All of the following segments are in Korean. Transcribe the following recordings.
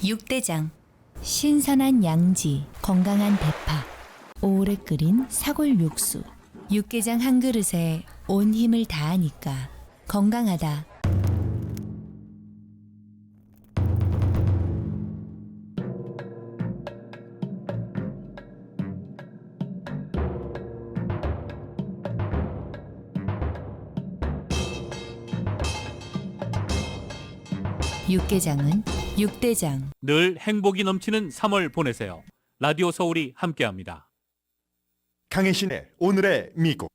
육대장. 신선한 양지, 건강한 대파, 오래 끓인 사골 육수. 육개장 한 그릇에 온 힘을 다하니까 건강하다. 육개장은 육대장. 늘 행복이 넘치는 3월 보내세요. 라디오 서울이 함께합니다. 강혜신의 오늘의 미국.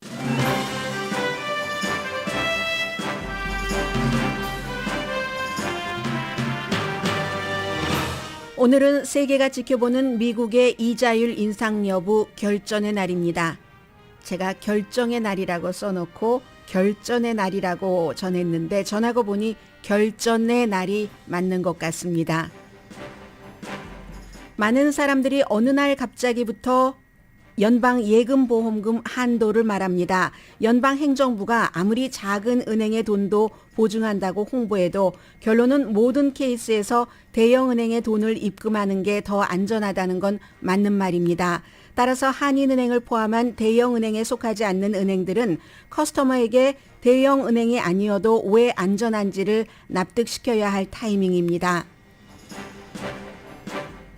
오늘은 세계가 지켜보는 미국의 이자율 인상 여부 결전의 날입니다. 제가 결정의 날이라고 써놓고 결전의 날이라고 전했는데 전하고 보니 결전의 날이 맞는 것 같습니다. 많은 사람들이 어느 날 갑자기부터 연방예금보험금 한도를 말합니다. 연방행정부가 아무리 작은 은행의 돈도 보증한다고 홍보해도 결론은 모든 케이스에서 대형은행의 돈을 입금하는 게 더 안전하다는 건 맞는 말입니다. 따라서 한인은행을 포함한 대형은행에 속하지 않는 은행들은 커스터머에게 대형은행이 아니어도 왜 안전한지를 납득시켜야 할 타이밍입니다.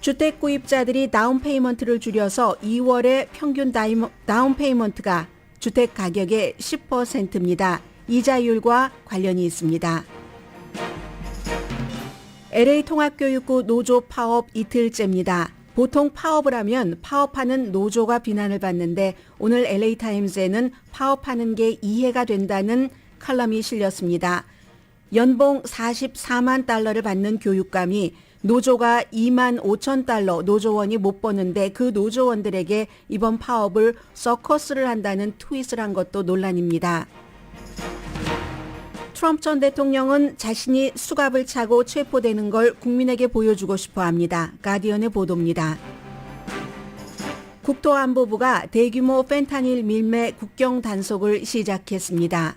주택 구입자들이 다운페이먼트를 줄여서 2월에 평균 다운페이먼트가 주택 가격의 10%입니다. 이자율과 관련이 있습니다. LA 통합교육구 노조 파업 이틀째입니다. 보통 파업을 하면 파업하는 노조가 비난을 받는데 오늘 LA타임즈에는 파업하는 게 이해가 된다는 칼럼이 실렸습니다. 연봉 44만 달러를 받는 교육감이 노조가 2만 5천 달러 노조원이 못 버는데 그 노조원들에게 이번 파업을 서커스를 한다는 트윗을 한 것도 논란입니다. 트럼프 전 대통령은 자신이 수갑을 차고 체포되는 걸 국민에게 보여주고 싶어 합니다. 가디언의 보도입니다. 국토안보부가 대규모 펜타닐 밀매 국경 단속을 시작했습니다.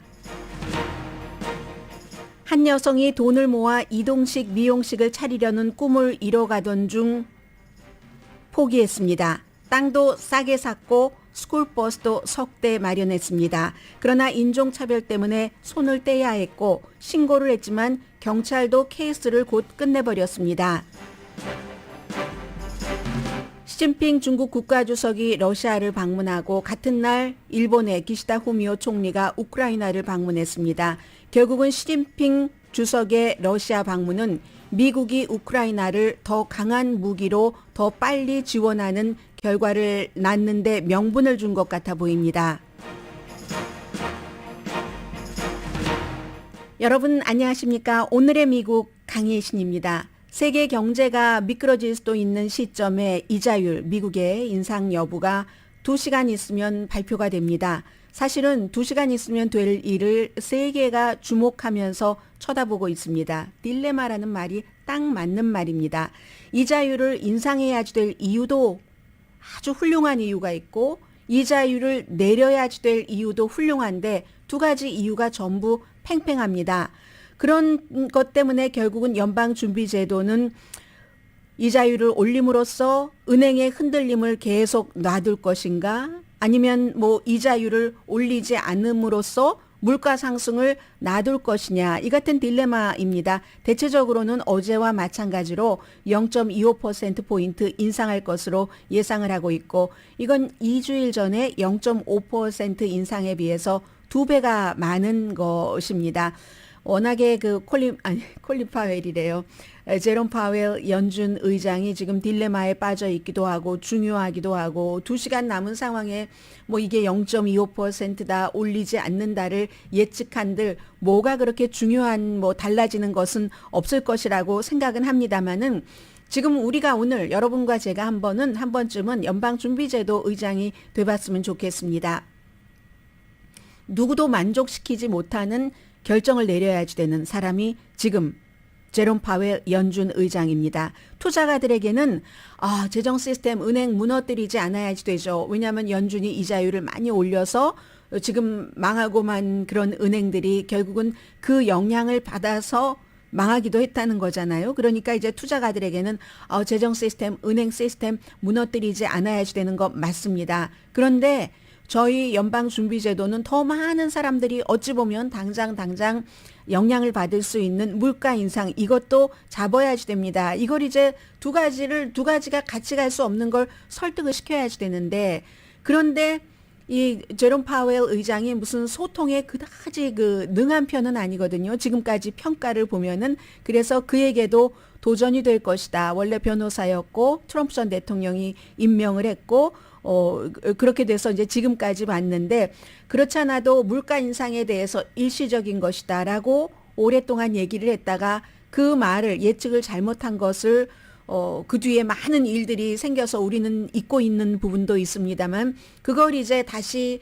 한 여성이 돈을 모아 이동식 미용식을 차리려는 꿈을 이뤄가던 중 포기했습니다. 땅도 싸게 샀고 스쿨버스도 석 대 마련했습니다. 그러나 인종차별 때문에 손을 떼야 했고 신고를 했지만 경찰도 케이스를 곧 끝내버렸습니다. 시진핑 중국 국가주석이 러시아를 방문하고 같은 날 일본의 기시다 후미오 총리가 우크라이나를 방문했습니다. 결국은 시진핑 주석의 러시아 방문은 미국이 우크라이나를 더 강한 무기로 더 빨리 지원하는 결과를 낳는데 명분을 준 것 같아 보입니다. 여러분 안녕하십니까? 오늘의 미국 강혜신입니다. 세계 경제가 미끄러질 수도 있는 시점에 이자율, 미국의 인상 여부가 2시간 있으면 발표가 됩니다. 사실은 2시간 있으면 될 일을 세계가 주목하면서 쳐다보고 있습니다. 딜레마라는 말이 딱 맞는 말입니다. 이자율을 인상해야지 될 이유도 아주 훌륭한 이유가 있고 이자율을 내려야지 될 이유도 훌륭한데 두 가지 이유가 전부 팽팽합니다. 그런 것 때문에 결국은 연방준비제도는 이자율을 올림으로써 은행의 흔들림을 계속 놔둘 것인가 아니면 이자율을 올리지 않음으로써 물가 상승을 놔둘 것이냐 이 같은 딜레마입니다. 대체적으로는 어제와 마찬가지로 0.25%포인트 인상할 것으로 예상을 하고 있고 이건 2주일 전에 0.5% 인상에 비해서 2배가 많은 것입니다. 워낙에 콜린 파웰이래요. 제롬 파웰 연준 의장이 지금 딜레마에 빠져 있기도 하고 중요하기도 하고 2시간 남은 상황에 이게 0.25%다 올리지 않는다를 예측한들 뭐가 그렇게 중요한 달라지는 것은 없을 것이라고 생각은 합니다만은 지금 우리가 오늘 여러분과 제가 한 번쯤은 연방준비제도 의장이 돼봤으면 좋겠습니다. 누구도 만족시키지 못하는 결정을 내려야지 되는 사람이 지금 제롬 파웰 연준 의장입니다. 투자가들에게는 재정 시스템 은행 무너뜨리지 않아야지 되죠. 왜냐하면 연준이 이자율을 많이 올려서 지금 망하고만 그런 은행들이 결국은 그 영향을 받아서 망하기도 했다는 거잖아요. 그러니까 이제 투자가들에게는 재정 시스템, 은행 시스템 무너뜨리지 않아야지 되는 거 맞습니다. 그런데 저희 연방준비제도는 더 많은 사람들이 어찌 보면 당장 영향을 받을 수 있는 물가 인상 이것도 잡아야지 됩니다. 이걸 이제 두 가지가 같이 갈 수 없는 걸 설득을 시켜야지 되는데 그런데 이 제롬 파웰 의장이 무슨 소통에 그다지 능한 편은 아니거든요. 지금까지 평가를 보면은 그래서 그에게도 도전이 될 것이다. 원래 변호사였고 트럼프 전 대통령이 임명을 했고 그렇게 돼서 이제 지금까지 왔는데 그렇지 않아도 물가 인상에 대해서 일시적인 것이다라고 오랫동안 얘기를 했다가 그 말을 예측을 잘못한 것을 그 뒤에 많은 일들이 생겨서 우리는 잊고 있는 부분도 있습니다만 그걸 이제 다시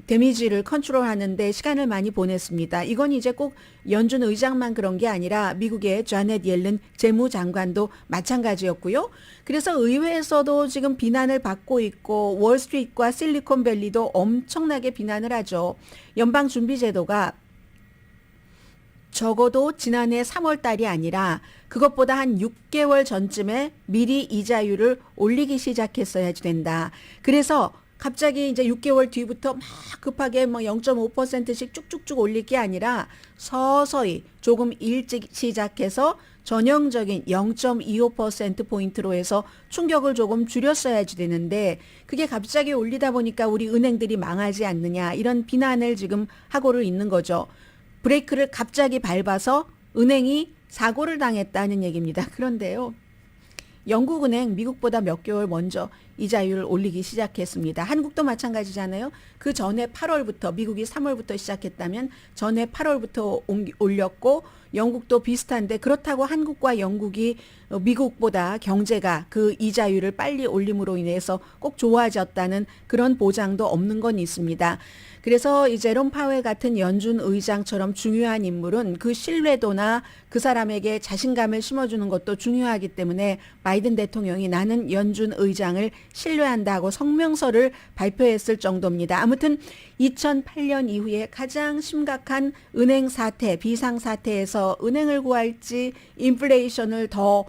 데미지를 컨트롤하는데 시간을 많이 보냈습니다. 이건 이제 꼭 연준 의장만 그런 게 아니라 미국의 자넷 옐런 재무장관도 마찬가지였고요. 그래서 의회에서도 지금 비난을 받고 있고 월스트리트과 실리콘밸리도 엄청나게 비난을 하죠. 연방준비제도가 적어도 지난해 3월 달이 아니라 그것보다 한 6개월 전쯤에 미리 이자율을 올리기 시작했어야지 된다. 그래서 갑자기 이제 6개월 뒤부터 막 급하게 0.5%씩 쭉쭉쭉 올릴 게 아니라 서서히 조금 일찍 시작해서 전형적인 0.25%포인트로 해서 충격을 조금 줄였어야지 되는데 그게 갑자기 올리다 보니까 우리 은행들이 망하지 않느냐 이런 비난을 지금 하고를 있는 거죠. 브레이크를 갑자기 밟아서 은행이 사고를 당했다는 얘기입니다. 그런데요. 영국은행 미국보다 몇 개월 먼저 이자율을 올리기 시작했습니다. 한국도 마찬가지잖아요. 그 전에 8월부터 미국이 3월부터 시작했다면 전에 8월부터 올렸고 영국도 비슷한데 그렇다고 한국과 영국이 미국보다 경제가 그 이자율을 빨리 올림으로 인해서 꼭 좋아졌다는 그런 보장도 없는 건 있습니다. 그래서 이 제롬 파웰 같은 연준 의장처럼 중요한 인물은 그 신뢰도나 그 사람에게 자신감을 심어주는 것도 중요하기 때문에 바이든 대통령이 나는 연준 의장을 신뢰한다고 성명서를 발표했을 정도입니다. 아무튼 2008년 이후에 가장 심각한 은행 사태, 비상 사태에서 은행을 구할지 인플레이션을 더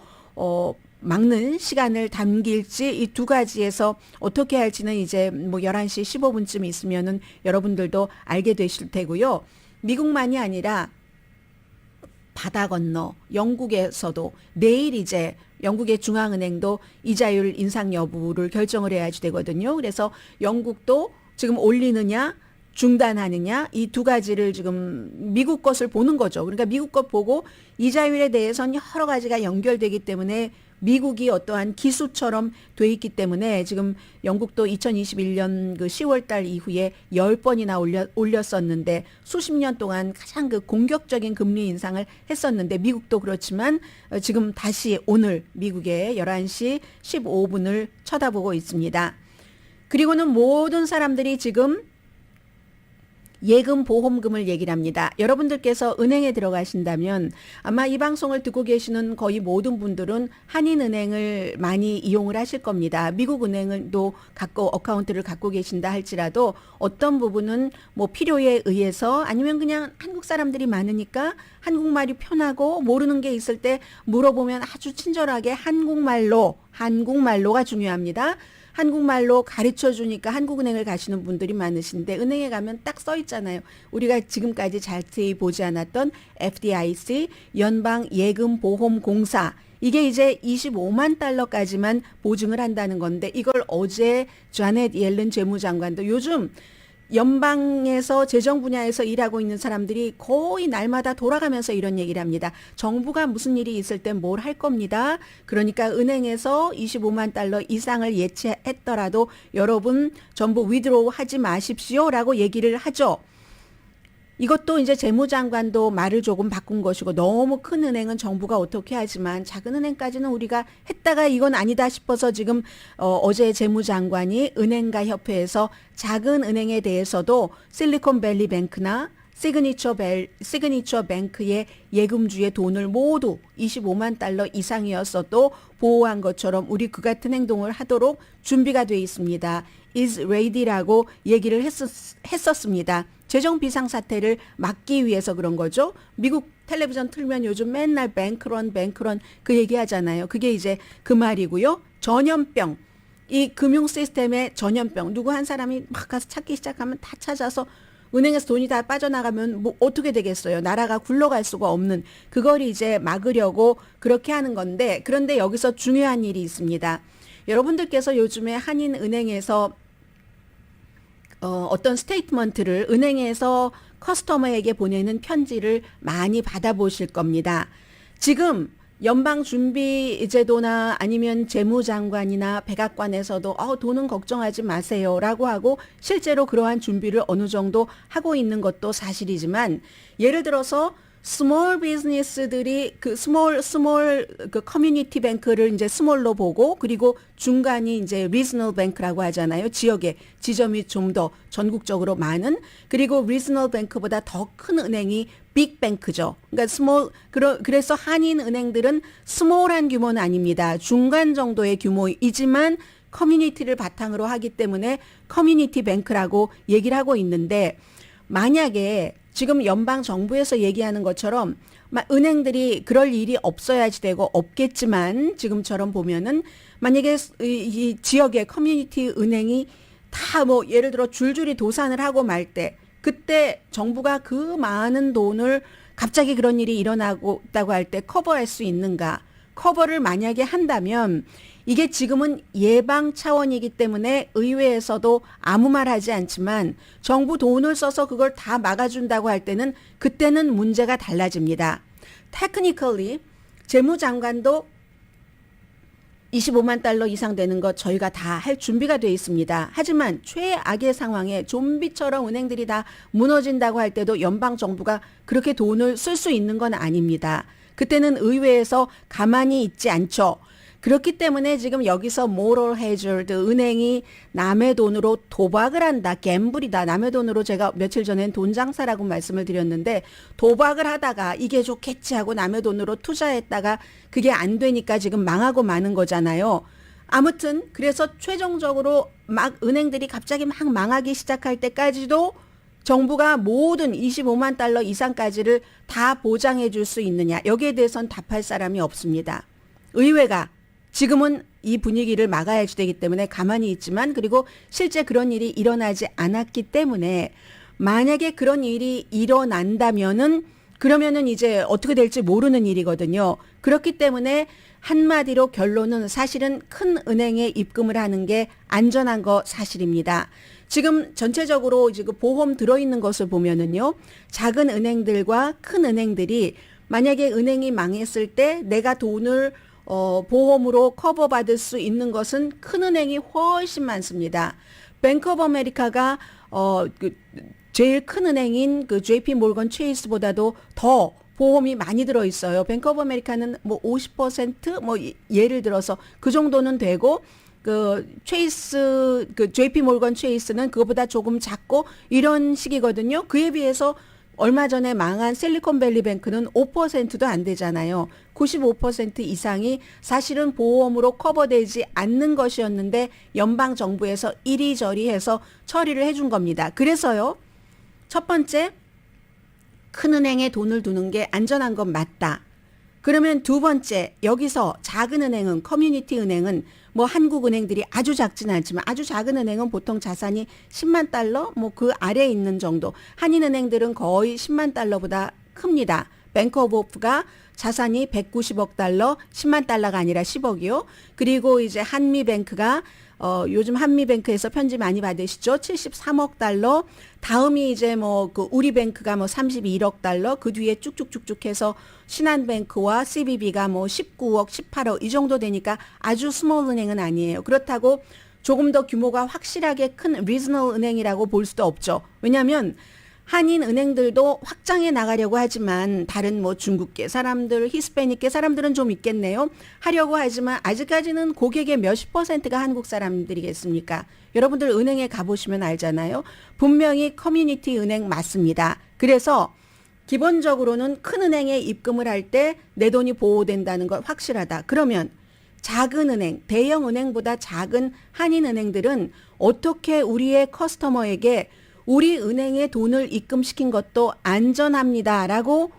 막는 시간을 당길지 이 두 가지에서 어떻게 할지는 이제 11시 15분쯤 있으면은 여러분들도 알게 되실 테고요. 미국만이 아니라 바다 건너 영국에서도 내일 이제 영국의 중앙은행도 이자율 인상 여부를 결정을 해야지 되거든요. 그래서 영국도 지금 올리느냐 중단하느냐 이 두 가지를 지금 미국 것을 보는 거죠. 그러니까 미국 것 보고 이자율에 대해서는 여러 가지가 연결되기 때문에 미국이 어떠한 기수처럼 돼 있기 때문에 지금 영국도 2021년 그 10월 달 이후에 10번이나 올렸었는데 수십 년 동안 가장 그 공격적인 금리 인상을 했었는데 미국도 그렇지만 지금 다시 오늘 미국의 11시 15분을 쳐다보고 있습니다. 그리고는 모든 사람들이 지금 예금 보험금을 얘기를 합니다. 여러분들께서 은행에 들어가신다면 아마 이 방송을 듣고 계시는 거의 모든 분들은 한인은행을 많이 이용을 하실 겁니다. 미국 은행도 어카운트를 갖고 계신다 할지라도 어떤 부분은 필요에 의해서 아니면 그냥 한국 사람들이 많으니까 한국말이 편하고 모르는 게 있을 때 물어보면 아주 친절하게 한국말로가 중요합니다. 한국말로 가르쳐 주니까 한국은행을 가시는 분들이 많으신데 은행에 가면 딱 써 있잖아요. 우리가 지금까지 자세히 보지 않았던 FDIC 연방예금보험공사 이게 이제 25만 달러까지만 보증을 한다는 건데 이걸 어제 자넷 옐런 재무장관도 요즘 연방에서 재정 분야에서 일하고 있는 사람들이 거의 날마다 돌아가면서 이런 얘기를 합니다. 정부가 무슨 일이 있을 땐 뭘 할 겁니다. 그러니까 은행에서 25만 달러 이상을 예치했더라도 여러분 전부 위드로우 하지 마십시오라고 얘기를 하죠. 이것도 이제 재무장관도 말을 조금 바꾼 것이고 너무 큰 은행은 정부가 어떻게 하지만 작은 은행까지는 우리가 했다가 이건 아니다 싶어서 지금 어제 재무장관이 은행가 협회에서 작은 은행에 대해서도 실리콘밸리 뱅크나 시그니처 뱅크의 예금주의 돈을 모두 25만 달러 이상이었어도 보호한 것처럼 우리 그 같은 행동을 하도록 준비가 돼 있습니다. is ready라고 얘기를 했었습니다. 재정 비상사태를 막기 위해서 그런 거죠. 미국 텔레비전 틀면 요즘 맨날 뱅크런 그 얘기하잖아요. 그게 이제 그 말이고요. 전염병, 이 금융 시스템의 전염병, 누구 한 사람이 막 가서 찾기 시작하면 다 찾아서 은행에서 돈이 다 빠져나가면 뭐 어떻게 되겠어요. 나라가 굴러갈 수가 없는, 그걸 이제 막으려고 그렇게 하는 건데, 그런데 여기서 중요한 일이 있습니다. 여러분들께서 요즘에 한인은행에서 어떤 스테이트먼트를 은행에서 커스터머에게 보내는 편지를 많이 받아보실 겁니다. 지금 연방준비제도나 아니면 재무장관이나 백악관에서도 돈은 걱정하지 마세요라고 하고 실제로 그러한 준비를 어느 정도 하고 있는 것도 사실이지만, 예를 들어서 스몰 비즈니스들이 그 스몰 그 커뮤니티 뱅크를 이제 스몰로 보고, 그리고 중간이 이제 리저널 뱅크라고 하잖아요. 지역에 지점이 좀 더 전국적으로 많은, 그리고 리저널 뱅크보다 더 큰 은행이 빅뱅크죠. 그러니까 그래서 한인 은행들은 스몰한 규모는 아닙니다. 중간 정도의 규모이지만 커뮤니티를 바탕으로 하기 때문에 커뮤니티 뱅크라고 얘기를 하고 있는데, 만약에 지금 연방 정부에서 얘기하는 것처럼 은행들이 그럴 일이 없어야지 되고 없겠지만, 지금처럼 보면은 만약에 이 지역의 커뮤니티 은행이 다 뭐 예를 들어 줄줄이 도산을 하고 말 때, 그때 정부가 그 많은 돈을 갑자기 그런 일이 일어나고 있다고 할 때 커버할 수 있는가? 커버를 만약에 한다면, 이게 지금은 예방 차원이기 때문에 의회에서도 아무 말 하지 않지만, 정부 돈을 써서 그걸 다 막아준다고 할 때는 그때는 문제가 달라집니다. 테크니컬리 재무장관도 25만 달러 이상 되는 것 저희가 다 할 준비가 돼 있습니다. 하지만 최악의 상황에 좀비처럼 은행들이 다 무너진다고 할 때도 연방 정부가 그렇게 돈을 쓸 수 있는 건 아닙니다. 그때는 의회에서 가만히 있지 않죠. 그렇기 때문에 지금 여기서 moral hazard, 은행이 남의 돈으로 도박을 한다, 갬블이다. 남의 돈으로 제가 며칠 전엔 돈 장사라고 말씀을 드렸는데, 도박을 하다가 이게 좋겠지 하고 남의 돈으로 투자했다가 그게 안 되니까 지금 망하고 마는 거잖아요. 아무튼 그래서 최종적으로 막 은행들이 갑자기 막 망하기 시작할 때까지도 정부가 모든 25만 달러 이상까지를 다 보장해 줄 수 있느냐, 여기에 대해서는 답할 사람이 없습니다. 의회가 지금은 이 분위기를 막아야지 되기 때문에 가만히 있지만, 그리고 실제 그런 일이 일어나지 않았기 때문에, 만약에 그런 일이 일어난다면은 그러면은 이제 어떻게 될지 모르는 일이거든요. 그렇기 때문에 한마디로 결론은 사실은 큰 은행에 입금을 하는 게 안전한 거 사실입니다. 지금 전체적으로 지금 보험 들어있는 것을 보면은요, 작은 은행들과 큰 은행들이 만약에 은행이 망했을 때 내가 돈을 보험으로 커버받을 수 있는 것은 큰 은행이 훨씬 많습니다. 뱅크 오브 아메리카가 제일 큰 은행인 그 JP 몰건 체이스보다도 더 보험이 많이 들어 있어요. 뱅크 오브 아메리카는 뭐 50% 뭐 예를 들어서 그 정도는 되고, 그 JP 몰건 체이스는 그거보다 조금 작고 이런 식이거든요. 그에 비해서 얼마 전에 망한 실리콘밸리 뱅크는 5%도 안 되잖아요. 95% 이상이 사실은 보험으로 커버되지 않는 것이었는데 연방 정부에서 이리저리 해서 처리를 해준 겁니다. 그래서요, 첫 번째, 큰 은행에 돈을 두는 게 안전한 건 맞다. 그러면 두 번째, 여기서 작은 은행은, 커뮤니티 은행은 뭐 한국 은행들이 아주 작지는 않지만 아주 작은 은행은 보통 자산이 10만 달러 뭐 그 아래에 있는 정도. 한인 은행들은 거의 10만 달러보다 큽니다. 뱅크 오브 호프가 자산이 190억 달러, 10만 달러가 아니라 10억이요. 그리고 이제 한미뱅크가 요즘 한미뱅크에서 편지 많이 받으시죠? 73억 달러. 다음이 이제 뭐 그 우리뱅크가 뭐 31억 달러. 그 뒤에 쭉쭉쭉쭉 해서 신한뱅크와 CBB가 뭐 19억, 18억 이 정도 되니까 아주 스몰 은행은 아니에요. 그렇다고 조금 더 규모가 확실하게 큰 리저널 은행이라고 볼 수도 없죠. 왜냐하면 한인 은행들도 확장해 나가려고 하지만 다른 뭐 중국계 사람들, 히스패닉계 사람들은 좀 있겠네요. 하려고 하지만 아직까지는 고객의 몇십 %가 한국 사람들이겠습니까? 여러분들 은행에 가보시면 알잖아요. 분명히 커뮤니티 은행 맞습니다. 그래서 기본적으로는 큰 은행에 입금을 할 때 내 돈이 보호된다는 걸 확실하다. 그러면 작은 은행, 대형 은행보다 작은 한인은행들은 어떻게 우리의 커스터머에게 우리 은행에 돈을 입금시킨 것도 안전합니다라고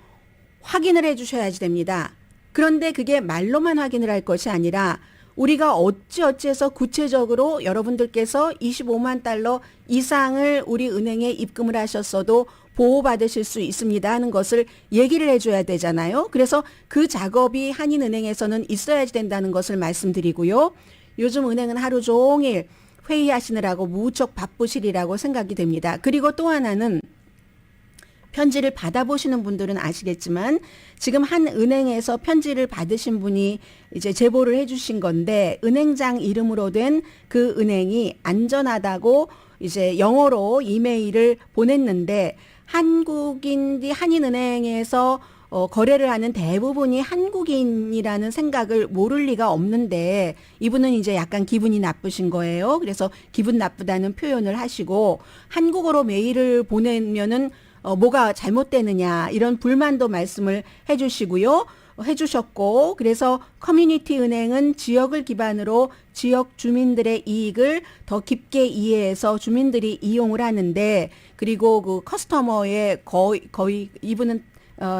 확인을 해 주셔야지 됩니다. 그런데 그게 말로만 확인을 할 것이 아니라 우리가 어찌어찌해서 구체적으로 여러분들께서 25만 달러 이상을 우리 은행에 입금을 하셨어도 보호받으실 수 있습니다 하는 것을 얘기를 해줘야 되잖아요. 그래서 그 작업이 한인은행에서는 있어야지 된다는 것을 말씀드리고요. 요즘 은행은 하루 종일 회의하시느라고 무척 바쁘시리라고 생각이 됩니다. 그리고 또 하나는 편지를 받아보시는 분들은 아시겠지만 지금 한 은행에서 편지를 받으신 분이 이제 제보를 해주신 건데 은행장 이름으로 된 그 은행이 안전하다고 이제 영어로 이메일을 보냈는데 한국인이 한인은행에서 거래를 하는 대부분이 한국인이라는 생각을 모를 리가 없는데 이분은 이제 약간 기분이 나쁘신 거예요. 그래서 기분 나쁘다는 표현을 하시고 한국어로 메일을 보내면은 뭐가 잘못되느냐 이런 불만도 말씀을 해주셨고 그래서 커뮤니티 은행은 지역을 기반으로 지역 주민들의 이익을 더 깊게 이해해서 주민들이 이용을 하는데 그리고 그 커스터머의 거의 이분은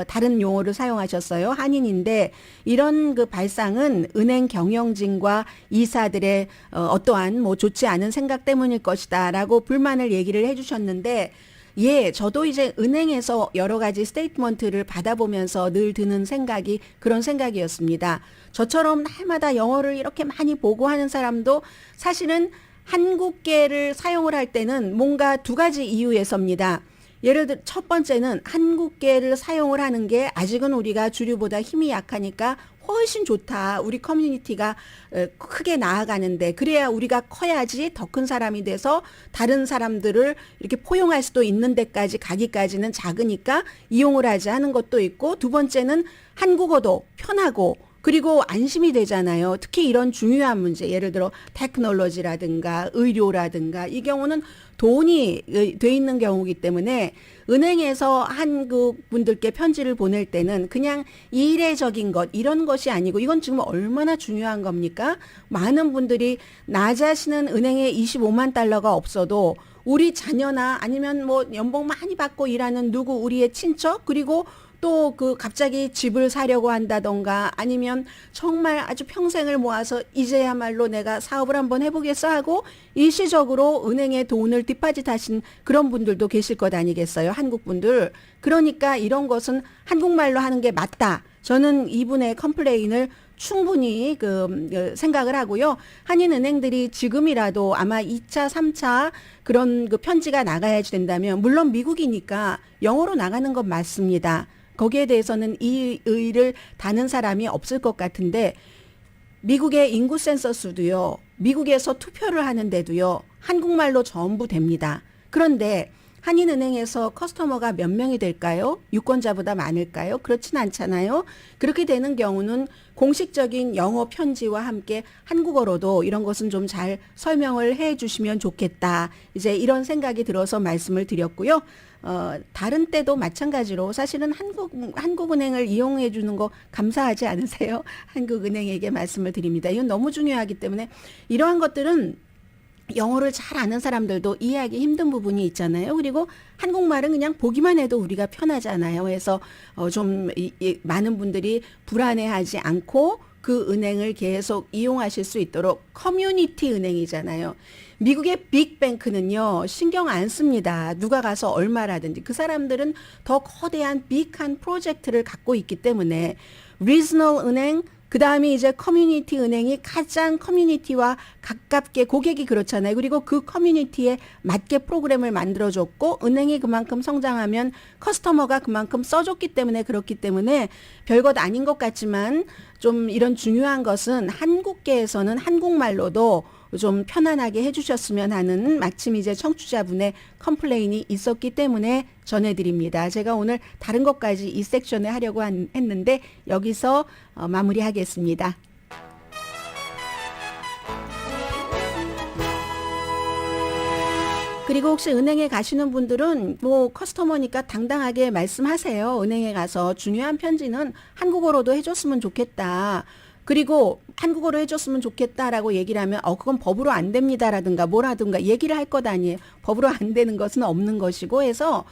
다른 용어를 사용하셨어요. 한인인데 이런 그 발상은 은행 경영진과 이사들의 어떠한 뭐 좋지 않은 생각 때문일 것이다라고 불만을 얘기를 해주셨는데 예, 저도 이제 은행에서 여러 가지 스테이트먼트를 받아보면서 늘 드는 생각이 그런 생각이었습니다. 저처럼 날마다 영어를 이렇게 많이 보고 하는 사람도 사실은 한국계를 사용을 할 때는 뭔가 두 가지 이유에서입니다. 예를 들어 첫 번째는 한국계를 사용을 하는 게 아직은 우리가 주류보다 힘이 약하니까 훨씬 좋다. 우리 커뮤니티가 크게 나아가는데 그래야 우리가 커야지 더 큰 사람이 돼서 다른 사람들을 이렇게 포용할 수도 있는 데까지 가기까지는 작으니까 이용을 하지 하는 것도 있고 두 번째는 한국어도 편하고 그리고 안심이 되잖아요. 특히 이런 중요한 문제, 예를 들어 테크놀로지라든가 의료라든가 이 경우는 돈이 돼 있는 경우이기 때문에 은행에서 한국 분들께 편지를 보낼 때는 그냥 이례적인 것 이런 것이 아니고 이건 지금 얼마나 중요한 겁니까? 많은 분들이 나 자신은 은행에 25만 달러가 없어도 우리 자녀나 아니면 뭐 연봉 많이 받고 일하는 누구 우리의 친척 그리고 또 그 갑자기 집을 사려고 한다던가 아니면 정말 아주 평생을 모아서 이제야말로 내가 사업을 한번 해보겠어 하고 일시적으로 은행에 돈을 디파짓 하신 그런 분들도 계실 것 아니겠어요? 한국 분들. 그러니까 이런 것은 한국말로 하는 게 맞다. 저는 이분의 컴플레인을 충분히 생각을 하고요. 한인은행들이 지금이라도 아마 2차, 3차 그런 그 편지가 나가야지 된다면 물론 미국이니까 영어로 나가는 건 맞습니다. 거기에 대해서는 이 의의를 다는 사람이 없을 것 같은데 미국의 인구 센서스도요. 미국에서 투표를 하는데도요. 한국말로 전부 됩니다. 그런데 한인은행에서 커스터머가 몇 명이 될까요? 유권자보다 많을까요? 그렇진 않잖아요. 그렇게 되는 경우는 공식적인 영어 편지와 함께 한국어로도 이런 것은 좀 잘 설명을 해 주시면 좋겠다. 이제 이런 생각이 들어서 말씀을 드렸고요. 다른 때도 마찬가지로 사실은 한국은행을 이용해 주는 거 감사하지 않으세요? 한국은행에게 말씀을 드립니다. 이건 너무 중요하기 때문에 이러한 것들은 영어를 잘 아는 사람들도 이해하기 힘든 부분이 있잖아요. 그리고 한국말은 그냥 보기만 해도 우리가 편하잖아요. 그래서 좀 많은 분들이 불안해하지 않고 그 은행을 계속 이용하실 수 있도록 커뮤니티 은행이잖아요. 미국의 빅뱅크는요. 신경 안 씁니다. 누가 가서 얼마라든지. 그 사람들은 더 거대한 빅한 프로젝트를 갖고 있기 때문에 리저널 은행 그 다음에 이제 커뮤니티 은행이 가장 커뮤니티와 가깝게 고객이 그렇잖아요. 그리고 그 커뮤니티에 맞게 프로그램을 만들어줬고 은행이 그만큼 성장하면 커스터머가 그만큼 써줬기 때문에 그렇기 때문에 별것 아닌 것 같지만 좀 이런 중요한 것은 한국계에서는 한국말로도 좀 편안하게 해주셨으면 하는 마침 이제 청취자분의 컴플레인이 있었기 때문에 전해드립니다. 제가 오늘 다른 것까지 이 섹션에 하려고 했는데 여기서 마무리하겠습니다. 그리고 혹시 은행에 가시는 분들은 뭐 커스터머니까 당당하게 말씀하세요. 은행에 가서 중요한 편지는 한국어로도 해줬으면 좋겠다. 그리고 한국어로 해줬으면 좋겠다라고 얘기를 하면 그건 법으로 안 됩니다라든가 뭐라든가 얘기를 할 것 아니에요. 법으로 안 되는 것은 없는 것이고 해서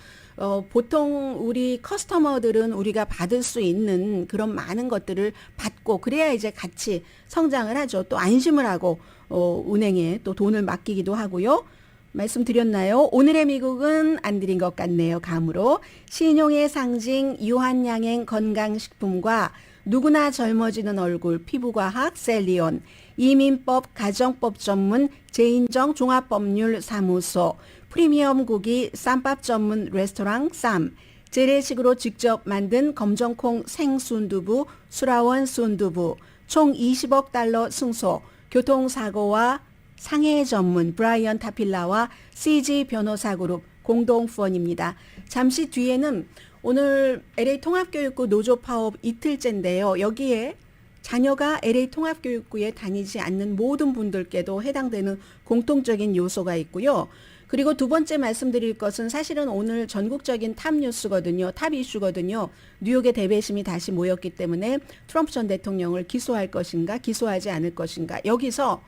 보통 우리 커스터머들은 우리가 받을 수 있는 그런 많은 것들을 받고 그래야 이제 같이 성장을 하죠. 또 안심을 하고 은행에 또 돈을 맡기기도 하고요. 말씀드렸나요? 오늘의 미국은 안 드린 것 같네요. 감으로 신용의 상징 유한양행 건강식품과 누구나 젊어지는 얼굴 피부과학 셀리온, 이민법 가정법 전문 제인정 종합법률사무소, 프리미엄 고기 쌈밥 전문 레스토랑 쌈, 재래식으로 직접 만든 검정콩 생순두부 수라원 순두부, 총 20억 달러 승소, 교통사고와 상해 전문 브라이언 타필라와 CG 변호사그룹 공동 후원입니다. 잠시 뒤에는 오늘 LA 통합교육구 노조 파업 이틀째인데요. 여기에 자녀가 LA 통합교육구에 다니지 않는 모든 분들께도 해당되는 공통적인 요소가 있고요. 그리고 두 번째 말씀드릴 것은 사실은 오늘 전국적인 탑 뉴스거든요. 탑 이슈거든요. 뉴욕의 대배심이 다시 모였기 때문에 트럼프 전 대통령을 기소할 것인가 기소하지 않을 것인가. 여기서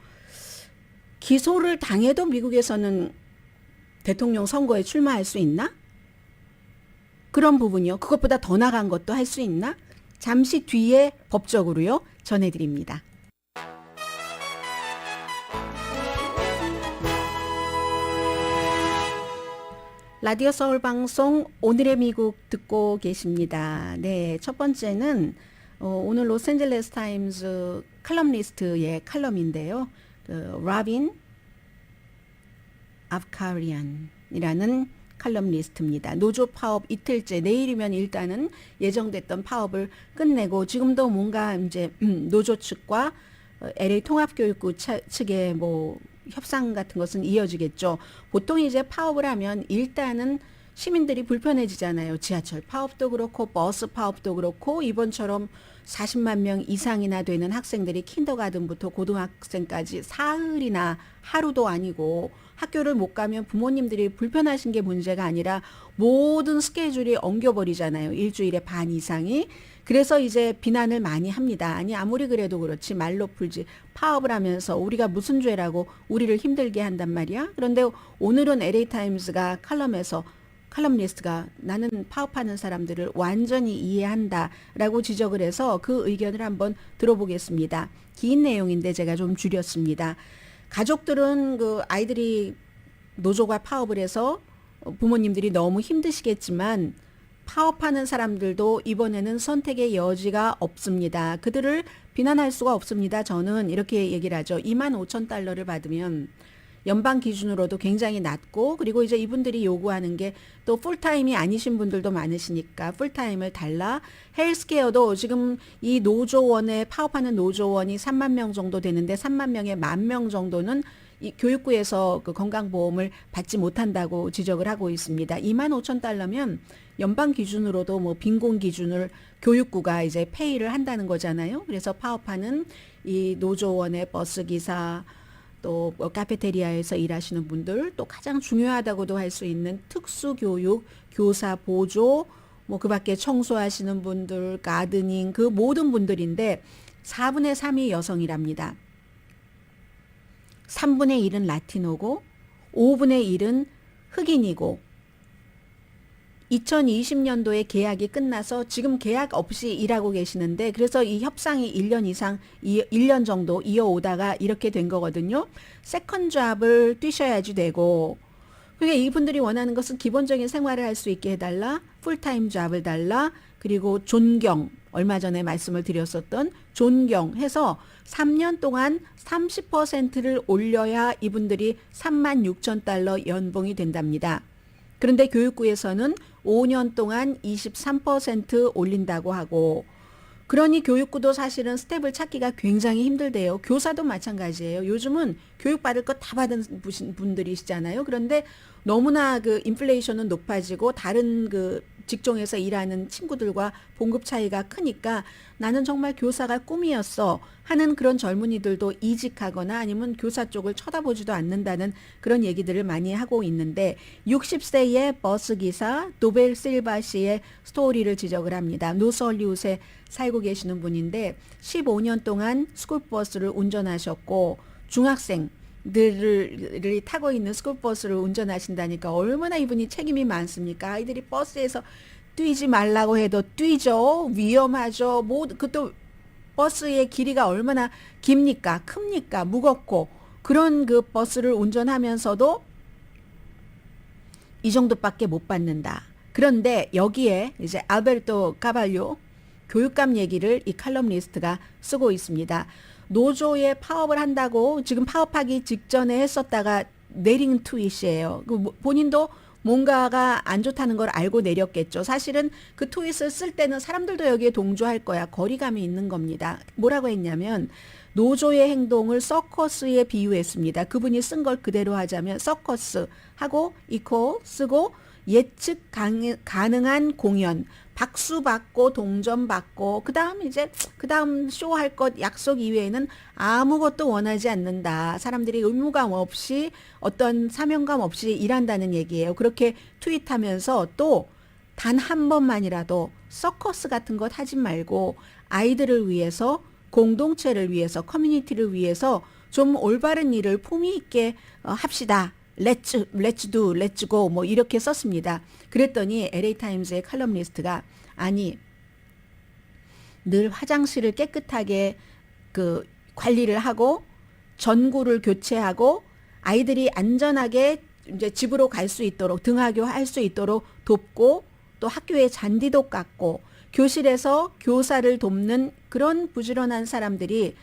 기소를 당해도 미국에서는 대통령 선거에 출마할 수 있나? 그런 부분이요. 그것보다 더 나간 것도 할 수 있나? 잠시 뒤에 법적으로요. 전해드립니다. 라디오 서울 방송 오늘의 미국 듣고 계십니다. 네, 첫 번째는 오늘 로스앤젤레스 타임즈 칼럼니스트의 칼럼인데요. 라빈 아프카리안이라는 칼럼니스트입니다. 노조 파업 이틀째, 내일이면 일단은 예정됐던 파업을 끝내고 지금도 뭔가 이제 노조 측과 LA 통합교육구 측의 뭐 협상 같은 것은 이어지겠죠. 보통 이제 파업을 하면 일단은 시민들이 불편해지잖아요. 지하철 파업도 그렇고 버스 파업도 그렇고 이번처럼 40만 명 이상이나 되는 학생들이 킨더가든부터 고등학생까지 사흘이나 하루도 아니고 학교를 못 가면 부모님들이 불편하신 게 문제가 아니라 모든 스케줄이 엉겨버리잖아요. 일주일에 반 이상이. 그래서 이제 비난을 많이 합니다. 아니 아무리 그래도 그렇지 말로 풀지 파업을 하면서 우리가 무슨 죄라고 우리를 힘들게 한단 말이야. 그런데 오늘은 LA타임스가 칼럼니스트가 나는 파업하는 사람들을 완전히 이해한다라고 지적을 해서 그 의견을 한번 들어보겠습니다. 긴 내용인데 제가 좀 줄였습니다. 가족들은 그 아이들이 노조가 파업을 해서 부모님들이 너무 힘드시겠지만 파업하는 사람들도 이번에는 선택의 여지가 없습니다. 그들을 비난할 수가 없습니다. 저는 이렇게 얘기를 하죠. 25,000달러를 받으면 연방 기준으로도 굉장히 낮고 그리고 이제 이분들이 요구하는 게 또 풀타임이 아니신 분들도 많으시니까 풀타임을 달라. 헬스케어도 지금 이 노조원에 파업하는 노조원이 3만 명 정도 되는데 3만 명에 10,000명 정도는 이 교육부에서 그 건강보험을 받지 못한다고 지적을 하고 있습니다. 25,000달러면 연방 기준으로도 뭐 빈곤 기준을 교육부가 이제 페이를 한다는 거잖아요. 그래서 파업하는 이 노조원의 버스기사 또 카페테리아에서 일하시는 분들 또 가장 중요하다고도 할 수 있는 특수교육, 교사 보조 뭐 그밖에 청소하시는 분들, 가드닝 그 모든 분들인데 4분의 3이 여성이랍니다. 3분의 1은 라티노고 5분의 1은 흑인이고 2020년도에 계약이 끝나서 지금 계약 없이 일하고 계시는데 그래서 이 협상이 1년 이상, 1년 정도 이어오다가 이렇게 된 거거든요. 세컨 잡을 뛰셔야지 되고 그러니까 이분들이 원하는 것은 기본적인 생활을 할 수 있게 해달라, 풀타임 잡을 달라, 그리고 존경, 얼마 전에 말씀을 드렸었던 존경해서 3년 동안 30%를 올려야 이분들이 36,000달러 연봉이 된답니다. 그런데 교육부에서는 5년 동안 23% 올린다고 하고 그러니 교육부도 사실은 스텝을 찾기가 굉장히 힘들대요. 교사도 마찬가지예요. 요즘은 교육받을 거 다 받은 분들이시잖아요. 그런데 너무나 그 인플레이션은 높아지고 다른 그 직종에서 일하는 친구들과 봉급 차이가 크니까 나는 정말 교사가 꿈이었어 하는 그런 젊은이들도 이직하거나 아니면 교사 쪽을 쳐다보지도 않는다는 그런 얘기들을 많이 하고 있는데 60세의 버스기사 도벨 실바 씨의 스토리를 지적을 합니다. 노스홀리우드에 살고 계시는 분인데 15년 동안 스쿨버스를 운전하셨고 중학생들을 타고 있는 스쿨버스를 운전하신다니까 얼마나 이분이 책임이 많습니까? 아이들이 버스에서 뛰지 말라고 해도 뛰죠. 위험하죠. 그것도 버스의 길이가 얼마나 깁니까? 큽니까? 무겁고 그런 그 버스를 운전하면서도 이 정도밖에 못 받는다. 그런데 여기에 이제 알베르토 카발료 교육감 얘기를 이 칼럼니스트가 쓰고 있습니다. 노조에 파업을 한다고 지금 파업하기 직전에 했었다가 내린 트윗이에요. 본인도 뭔가가 안 좋다는 걸 알고 내렸겠죠. 사실은 그 트윗을 쓸 때는 사람들도 여기에 동조할 거야. 거리감이 있는 겁니다. 뭐라고 했냐면 노조의 행동을 서커스에 비유했습니다. 그분이 쓴 걸 그대로 하자면 서커스하고 이퀄 쓰고 예측 가능한 공연, 박수 받고 동전 받고 그다음 쇼 할 것 약속 이외에는 아무것도 원하지 않는다. 사람들이 의무감 없이 어떤 사명감 없이 일한다는 얘기예요. 그렇게 트윗하면서 또 단 한 번만이라도 서커스 같은 것 하지 말고 아이들을 위해서 공동체를 위해서 커뮤니티를 위해서 좀 올바른 일을 품위 있게 합시다. let's do, let's go 뭐 이렇게 썼습니다. 그랬더니 LA 타임즈의 칼럼니스트가 아니 늘 화장실을 깨끗하게 그 관리를 하고 전구를 교체하고 아이들이 안전하게 이제 집으로 갈 수 있도록 등하교 할 수 있도록 돕고 또 학교에 잔디도 깎고 교실에서 교사를 돕는 그런 부지런한 사람들이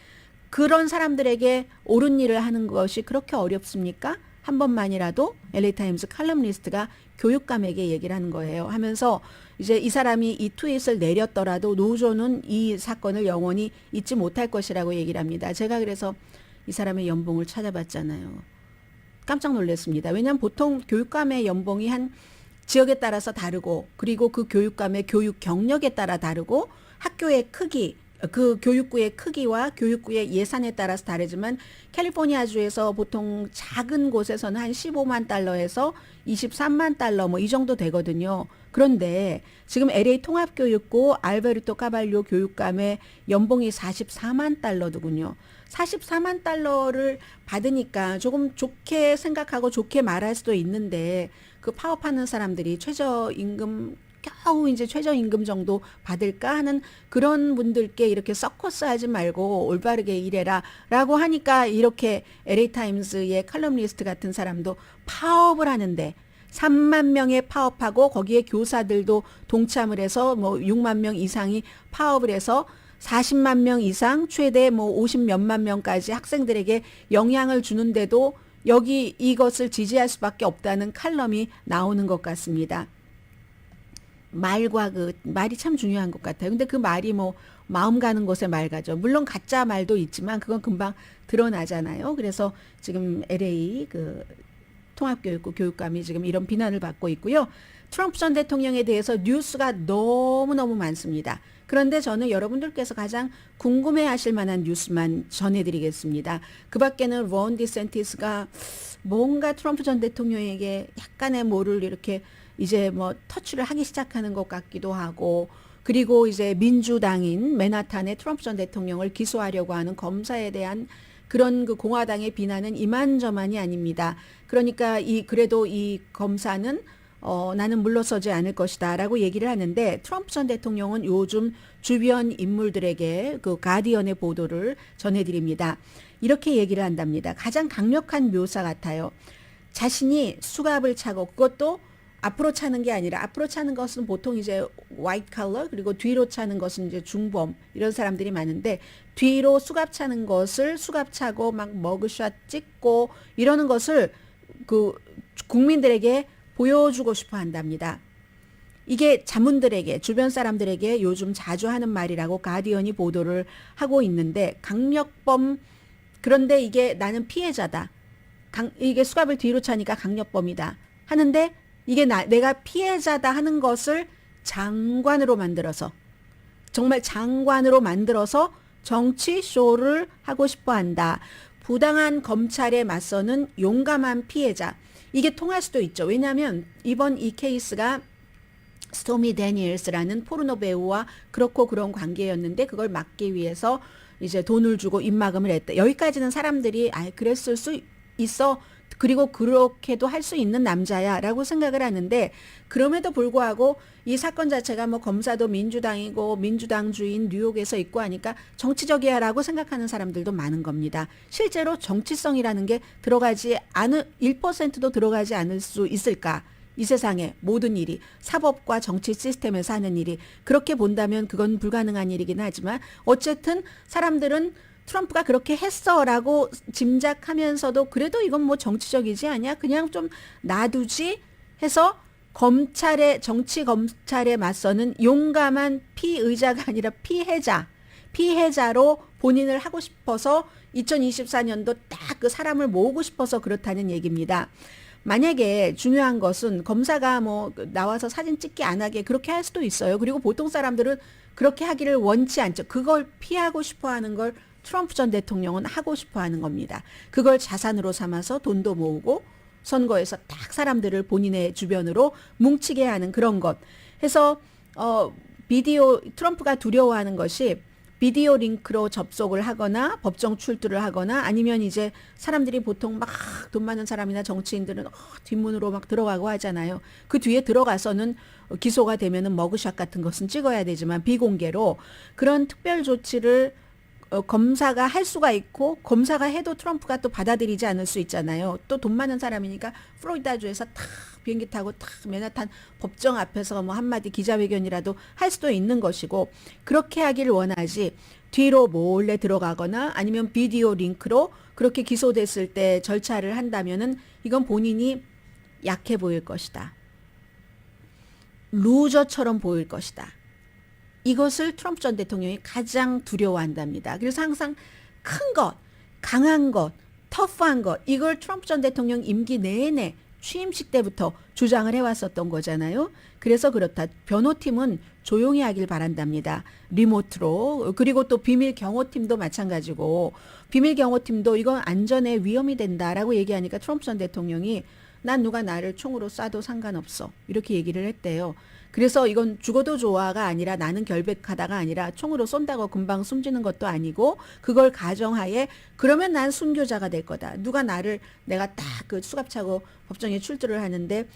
그런 사람들에게 옳은 일을 하는 것이 그렇게 어렵습니까? 한 번만이라도 LA 타임즈 칼럼니스트가 교육감에게 얘기를 하는 거예요. 하면서 이제 이 사람이 이 트윗을 내렸더라도 노조는 이 사건을 영원히 잊지 못할 것이라고 얘기를 합니다. 제가 그래서 이 사람의 연봉을 찾아봤잖아요. 깜짝 놀랐습니다. 왜냐하면 보통 교육감의 연봉이 한 지역에 따라서 다르고 그리고 그 교육감의 교육 경력에 따라 다르고 학교의 크기 그 교육구의 크기와 교육구의 예산에 따라서 다르지만 캘리포니아주에서 보통 작은 곳에서는 한 15만 달러에서 23만 달러 뭐 이 정도 되거든요. 그런데 지금 LA 통합교육구 알베르토 카발료 교육감의 연봉이 44만 달러더군요. 44만 달러를 받으니까 조금 좋게 생각하고 좋게 말할 수도 있는데 그 파업하는 사람들이 최저임금 겨우 이제 최저임금 정도 받을까 하는 그런 분들께 이렇게 서커스 하지 말고 올바르게 일해라 라고 하니까 이렇게 LA타임스의 칼럼니스트 같은 사람도 파업을 하는데 3만 명의 파업하고 거기에 교사들도 동참을 해서 뭐 6만 명 이상이 파업을 해서 40만 명 이상 최대 뭐 50몇만 명까지 학생들에게 영향을 주는데도 여기 이것을 지지할 수밖에 없다는 칼럼이 나오는 것 같습니다. 말이 참 중요한 것 같아요. 근데 그 말이 뭐 마음 가는 곳에 말 가죠. 물론 가짜 말도 있지만 그건 금방 드러나잖아요. 그래서 지금 LA 그 통합교육부 교육감이 지금 이런 비난을 받고 있고요. 트럼프 전 대통령에 대해서 뉴스가 너무너무 많습니다. 그런데 저는 여러분들께서 가장 궁금해하실 만한 뉴스만 전해드리겠습니다. 그 밖에는 론 디센티스가 뭔가 트럼프 전 대통령에게 약간의 뭐를 이렇게 이제 뭐 터치를 하기 시작하는 것 같기도 하고 그리고 이제 민주당인 맨하탄의 트럼프 전 대통령을 기소하려고 하는 검사에 대한 그런 그 공화당의 비난은 이만저만이 아닙니다. 그러니까 그래도 이 검사는 나는 물러서지 않을 것이다 라고 얘기를 하는데 트럼프 전 대통령은 요즘 주변 인물들에게 그 가디언의 보도를 전해드립니다. 이렇게 얘기를 한답니다. 가장 강력한 묘사 같아요. 자신이 수갑을 차고 그것도 앞으로 차는 게 아니라 앞으로 차는 것은 보통 이제 화이트 컬러 그리고 뒤로 차는 것은 이제 중범 이런 사람들이 많은데 뒤로 수갑 차는 것을 수갑 차고 막 머그샷 찍고 이러는 것을 그 국민들에게 보여주고 싶어 한답니다. 이게 자문들에게 주변 사람들에게 요즘 자주 하는 말이라고 가디언이 보도를 하고 있는데 강력범 그런데 이게 나는 피해자다. 이게 수갑을 뒤로 차니까 강력범이다. 하는데 이게 내가 피해자다 하는 것을 장관으로 만들어서 정말 장관으로 만들어서 정치 쇼를 하고 싶어 한다. 부당한 검찰에 맞서는 용감한 피해자. 이게 통할 수도 있죠. 왜냐하면 이번 이 케이스가 스토미 데니엘스라는 포르노 배우와 그렇고 그런 관계였는데 그걸 막기 위해서 이제 돈을 주고 입막음을 했다. 여기까지는 사람들이 그랬을 수 있어. 그리고 그렇게도 할 수 있는 남자야 라고 생각을 하는데 그럼에도 불구하고 이 사건 자체가 뭐 검사도 민주당이고 민주당주인 뉴욕에서 있고 하니까 정치적이야 라고 생각하는 사람들도 많은 겁니다. 실제로 정치성이라는 게 들어가지 않을 1%도 들어가지 않을 수 있을까? 이 세상의 모든 일이 사법과 정치 시스템에서 하는 일이 그렇게 본다면 그건 불가능한 일이긴 하지만 어쨌든 사람들은 트럼프가 그렇게 했어라고 짐작하면서도 그래도 이건 뭐 정치적이지 않냐? 그냥 좀 놔두지 해서 정치 검찰에 맞서는 용감한 피의자가 아니라 피해자로 본인을 하고 싶어서 2024년도 딱 그 사람을 모으고 싶어서 그렇다는 얘기입니다. 만약에 중요한 것은 검사가 뭐 나와서 사진 찍기 안 하게 그렇게 할 수도 있어요. 그리고 보통 사람들은 그렇게 하기를 원치 않죠. 그걸 피하고 싶어 하는 걸 트럼프 전 대통령은 하고 싶어 하는 겁니다. 그걸 자산으로 삼아서 돈도 모으고 선거에서 딱 사람들을 본인의 주변으로 뭉치게 하는 그런 것. 해서 트럼프가 두려워하는 것이 비디오 링크로 접속을 하거나 법정 출두를 하거나 아니면 이제 사람들이 보통 막 돈 많은 사람이나 정치인들은 뒷문으로 막 들어가고 하잖아요. 그 뒤에 들어가서는 기소가 되면은 머그샷 같은 것은 찍어야 되지만 비공개로 그런 특별 조치를 검사가 할 수가 있고 검사가 해도 트럼프가 또 받아들이지 않을 수 있잖아요. 또 돈 많은 사람이니까 플로리다주에서 탁 비행기 타고 탁 맨하탄 법정 앞에서 뭐 한마디 기자회견이라도 할 수도 있는 것이고 그렇게 하길 원하지 뒤로 몰래 들어가거나 아니면 비디오 링크로 그렇게 기소됐을 때 절차를 한다면은 이건 본인이 약해 보일 것이다. 루저처럼 보일 것이다. 이것을 트럼프 전 대통령이 가장 두려워한답니다. 그래서 항상 큰 것, 강한 것, 터프한 것 이걸 트럼프 전 대통령 임기 내내 취임식 때부터 주장을 해왔었던 거잖아요. 그래서 그렇다. 변호팀은 조용히 하길 바란답니다. 리모트로. 그리고 또 비밀 경호팀도 마찬가지고 비밀 경호팀도 이건 안전에 위험이 된다라고 얘기하니까 트럼프 전 대통령이 난 누가 나를 총으로 쏴도 상관없어. 이렇게 얘기를 했대요. 그래서 이건 죽어도 좋아가 아니라 나는 결백하다가 아니라 총으로 쏜다고 금방 숨지는 것도 아니고 그걸 가정하에 그러면 난 순교자가 될 거다. 누가 내가 딱 그 수갑 차고 법정에 출두를 하는데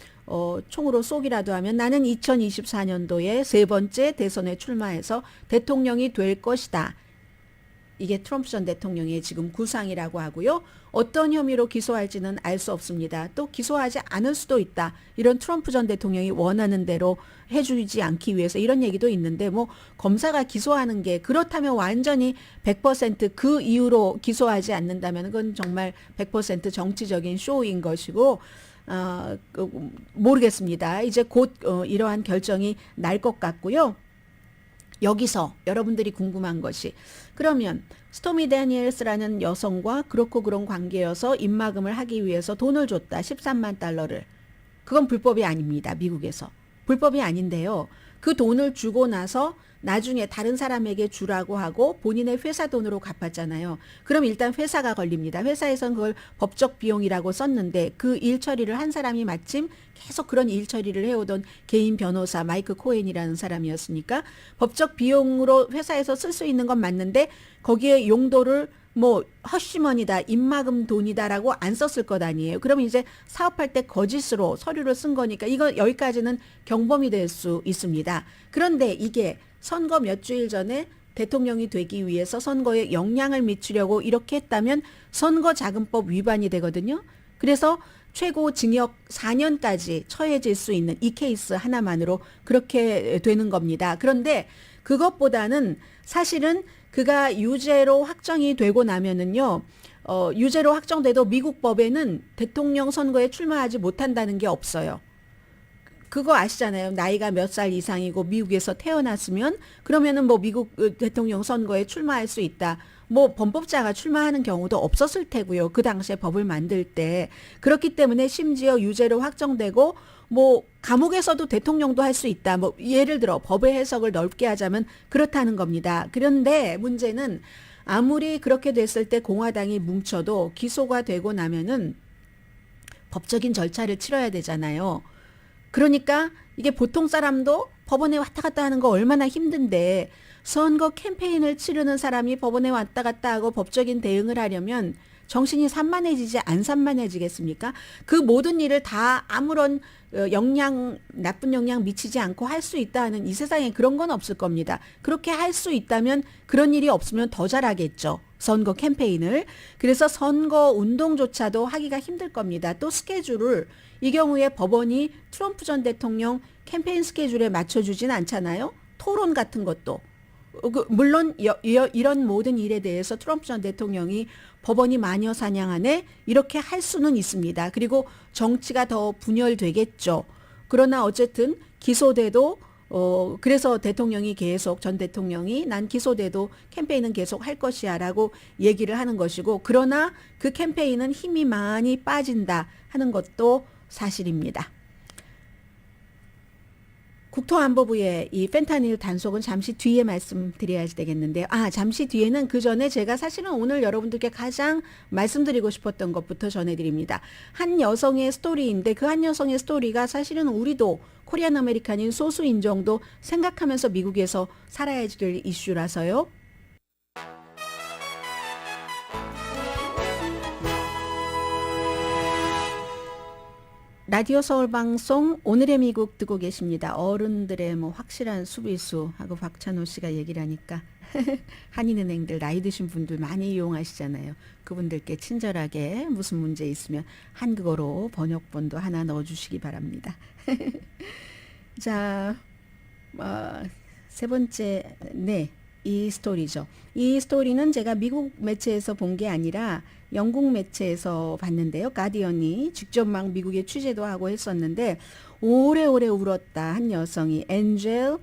총으로 쏘기라도 하면 나는 2024년도에 세 번째 대선에 출마해서 대통령이 될 것이다. 이게 트럼프 전 대통령의 지금 구상이라고 하고요. 어떤 혐의로 기소할지는 알 수 없습니다. 또 기소하지 않을 수도 있다. 이런 트럼프 전 대통령이 원하는 대로 해주지 않기 위해서 이런 얘기도 있는데 뭐 검사가 기소하는 게 그렇다면 완전히 100%그 이유로 기소하지 않는다면 그건 정말 100% 정치적인 쇼인 것이고 모르겠습니다. 이제 곧 이러한 결정이 날 것 같고요. 여기서 여러분들이 궁금한 것이 그러면 스토미 데니엘스라는 여성과 그렇고 그런 관계여서 입막음을 하기 위해서 돈을 줬다. 13만 달러를. 그건 불법이 아닙니다. 미국에서. 불법이 아닌데요. 그 돈을 주고 나서 나중에 다른 사람에게 주라고 하고 본인의 회사 돈으로 갚았잖아요. 그럼 일단 회사가 걸립니다. 회사에선 그걸 법적 비용이라고 썼는데 그 일 처리를 한 사람이 마침 계속 그런 일 처리를 해오던 개인 변호사 마이크 코엔이라는 사람이었으니까 법적 비용으로 회사에서 쓸 수 있는 건 맞는데 거기에 용도를 뭐 허쉬머니다, 입막음 돈이다라고 안 썼을 것 아니에요. 그러면 이제 사업할 때 거짓으로 서류를 쓴 거니까 이거 여기까지는 경범이 될 수 있습니다. 그런데 이게 선거 몇 주일 전에 대통령이 되기 위해서 선거에 영향을 미치려고 이렇게 했다면 선거자금법 위반이 되거든요. 그래서 최고 징역 4년까지 처해질 수 있는 이 케이스 하나만으로 그렇게 되는 겁니다. 그런데 그것보다는 사실은 그가 유죄로 확정이 되고 나면은요, 유죄로 확정돼도 미국 법에는 대통령 선거에 출마하지 못한다는 게 없어요. 그거 아시잖아요. 나이가 몇 살 이상이고 미국에서 태어났으면 그러면은 뭐 미국 대통령 선거에 출마할 수 있다. 뭐 범법자가 출마하는 경우도 없었을 테고요. 그 당시에 법을 만들 때. 그렇기 때문에 심지어 유죄로 확정되고 뭐 감옥에서도 대통령도 할 수 있다. 뭐 예를 들어 법의 해석을 넓게 하자면 그렇다는 겁니다. 그런데 문제는 아무리 그렇게 됐을 때 공화당이 뭉쳐도 기소가 되고 나면은 법적인 절차를 치러야 되잖아요. 그러니까 이게 보통 사람도 법원에 왔다 갔다 하는 거 얼마나 힘든데 선거 캠페인을 치르는 사람이 법원에 왔다 갔다 하고 법적인 대응을 하려면 정신이 산만해지지 안 산만해지겠습니까? 그 모든 일을 다 아무런 나쁜 영향 미치지 않고 할 수 있다는 이 세상에 그런 건 없을 겁니다. 그렇게 할 수 있다면 그런 일이 없으면 더 잘하겠죠. 선거 캠페인을. 그래서 선거 운동조차도 하기가 힘들 겁니다. 또 스케줄을 이 경우에 법원이 트럼프 전 대통령 캠페인 스케줄에 맞춰주진 않잖아요. 토론 같은 것도. 물론 이런 모든 일에 대해서 트럼프 전 대통령이 법원이 마녀 사냥하네 이렇게 할 수는 있습니다. 그리고 정치가 더 분열되겠죠. 그러나 어쨌든 기소돼도 그래서 전 대통령이 난 기소돼도 캠페인은 계속 할 것이야 라고 얘기를 하는 것이고 그러나 그 캠페인은 힘이 많이 빠진다 하는 것도 사실입니다. 국토안보부의 이 펜타닐 단속은 잠시 뒤에 말씀드려야 되겠는데요. 잠시 뒤에는 그 전에 제가 사실은 오늘 여러분들께 가장 말씀드리고 싶었던 것부터 전해드립니다. 한 여성의 스토리인데 그 한 여성의 스토리가 사실은 우리도 코리안 아메리칸인 소수 인종도 생각하면서 미국에서 살아야 될 이슈라서요. 라디오 서울 방송 오늘의 미국 듣고 계십니다. 어른들의 뭐 확실한 수비수 하고 박찬호 씨가 얘기를 하니까 한인은행들 나이 드신 분들 많이 이용하시잖아요. 그분들께 친절하게 무슨 문제 있으면 한국어로 번역본도 하나 넣어주시기 바랍니다. 자, 세 번째 이 스토리죠. 이 스토리는 제가 미국 매체에서 본 게 아니라 영국 매체에서 봤는데요. 가디언이 직접 막 미국에 취재도 하고 했었는데 오래오래 울었다 한 여성이 엔젤